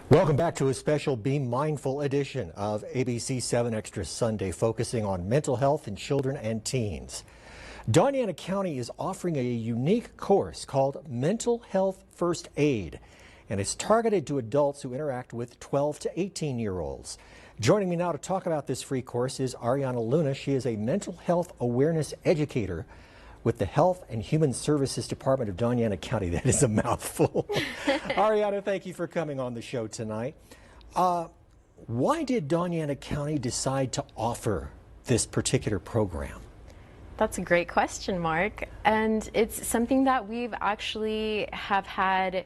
Welcome back to a special Be Mindful edition of ABC 7 Extra Sunday, focusing on mental health in children and teens. Doñana County is offering a unique course called Mental Health First Aid, and it's targeted to adults who interact with 12 to 18-year-olds. Joining me now to talk about this free course is Ariana Luna. She is a mental health awareness educator with the Health and Human Services Department of Doñana County. That is a mouthful. Ariana, thank you for coming on the show tonight. Why did Doñana County decide to offer this particular program? That's a great question, Mark. And it's something that we've actually have had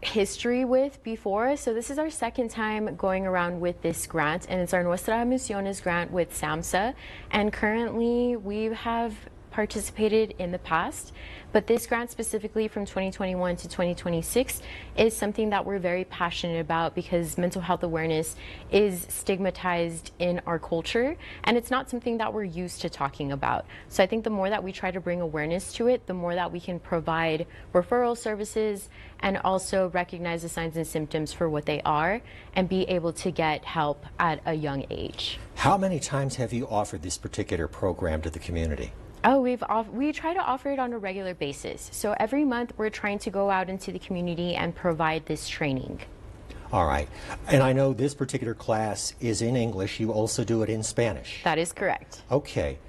history with before. So this is our second time going around with this grant, and it's our Nuestra Misiones grant with SAMHSA. And currently we have participated in the past, but this grant specifically from 2021 to 2026 is something that we're very passionate about because mental health awareness is stigmatized in our culture, and it's not something that we're used to talking about. So I think the more that we try to bring awareness to it, the more that we can provide referral services and also recognize the signs and symptoms for what they are and be able to get help at a young age. How many times have you offered this particular program to the community? Oh, we try to offer it on a regular basis. So every month we're trying to go out into the community and provide this training. All right. And I know this particular class is in English. You also do it in Spanish. That is correct. Okay.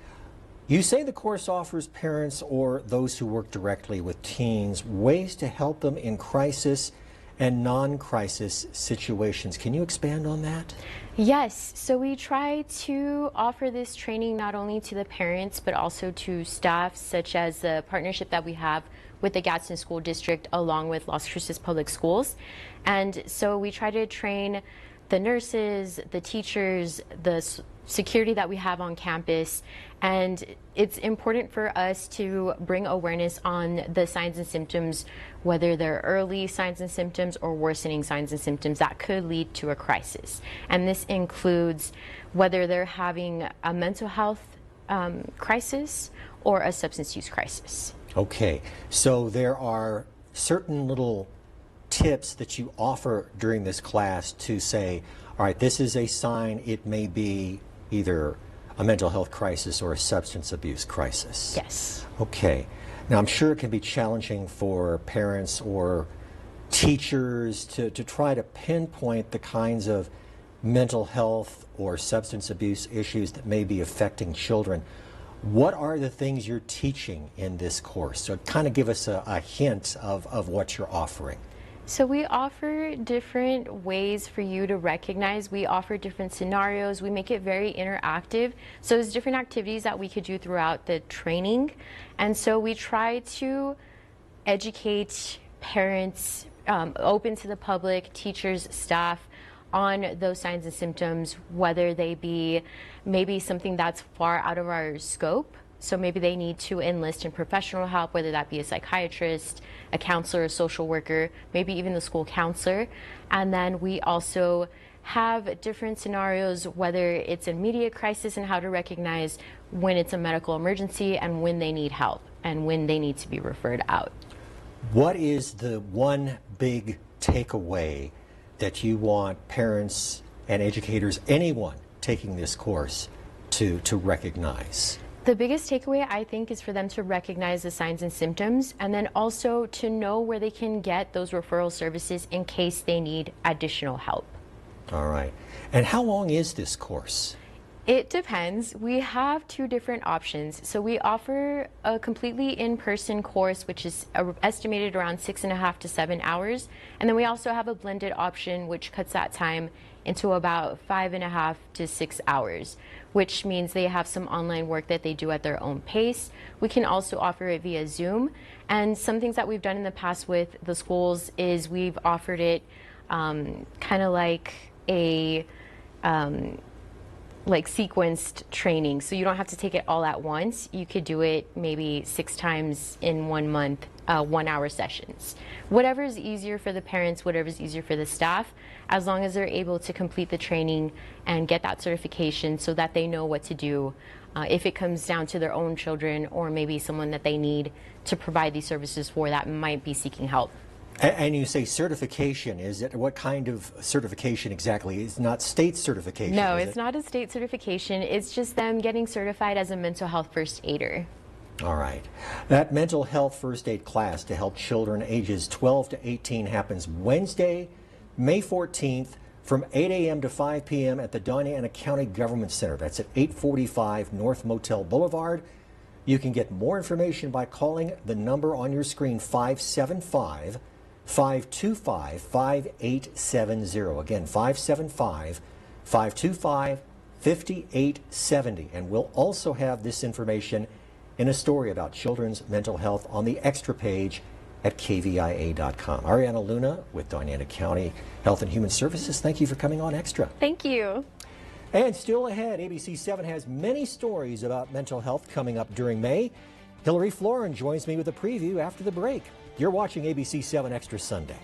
You say the course offers parents or those who work directly with teens ways to help them in crisis and non-crisis situations. Can you expand on that? Yes, so we try to offer this training not only to the parents but also to staff, such as the partnership that we have with the Gadsden School District along with Las Cruces Public Schools. And so we try to train the nurses, the teachers, the security that we have on campus, and it's important for us to bring awareness on the signs and symptoms, whether they're early signs and symptoms or worsening signs and symptoms that could lead to a crisis. And this includes whether they're having a mental health crisis or a substance use crisis. Okay, so there are certain little tips that you offer during this class to say, all right, this is a sign, it may be either a mental health crisis or a substance abuse crisis. Yes. Okay. Now, I'm sure it can be challenging for parents or teachers to try to pinpoint the kinds of mental health or substance abuse issues that may be affecting children. What are the things you're teaching in this course? So kind of give us a hint of what you're offering. So we offer different ways for you to recognize. We offer different scenarios. We make it very interactive. So there's different activities that we could do throughout the training. And so we try to educate parents, open to the public, teachers, staff, on those signs and symptoms, whether they be maybe something that's far out of our scope. So maybe they need to enlist in professional help, whether that be a psychiatrist, a counselor, a social worker, maybe even the school counselor. And then we also have different scenarios, whether it's an immediate crisis and how to recognize when it's a medical emergency and when they need help and when they need to be referred out. What is the one big takeaway that you want parents and educators, anyone taking this course, to recognize? The biggest takeaway, I think, is for them to recognize the signs and symptoms, and then also to know where they can get those referral services in case they need additional help. All right. And how long is this course? It depends. We have two different options. So we offer a completely in-person course, which is estimated around 6.5 to 7 hours. And then we also have a blended option, which cuts that time into about 5.5 to 6 hours, which means they have some online work that they do at their own pace. We can also offer it via Zoom. And some things that we've done in the past with the schools is we've offered it kind of like a sequenced training. So you don't have to take it all at once. You could do it maybe 6 times in 1 month, 1-hour sessions. Whatever is easier for the parents, whatever is easier for the staff, as long as they're able to complete the training and get that certification so that they know what to do if it comes down to their own children or maybe someone that they need to provide these services for that might be seeking help. And you say certification. Is it what kind of certification exactly? It's not state certification. No, is it's it? not a state certification. It's just them getting certified as a mental health first aider. All right. That mental health first aid class to help children ages 12 to 18 happens Wednesday, May 14th from 8 a.m. to 5 p.m. at the Diana County Government Center. That's at 845 North Motel Boulevard. You can get more information by calling the number on your screen, 575-525-5870. Again, 575-525-5870. And we'll also have this information in a story about children's mental health on the Xtra page at kvia.com. Ariana Luna with Diana County Health and Human Services, thank you for coming on Xtra. Thank you. And still ahead, ABC 7 has many stories about mental health coming up during May. Hillary Florin joins me with a preview after the break. You're watching ABC 7 Extra Sunday.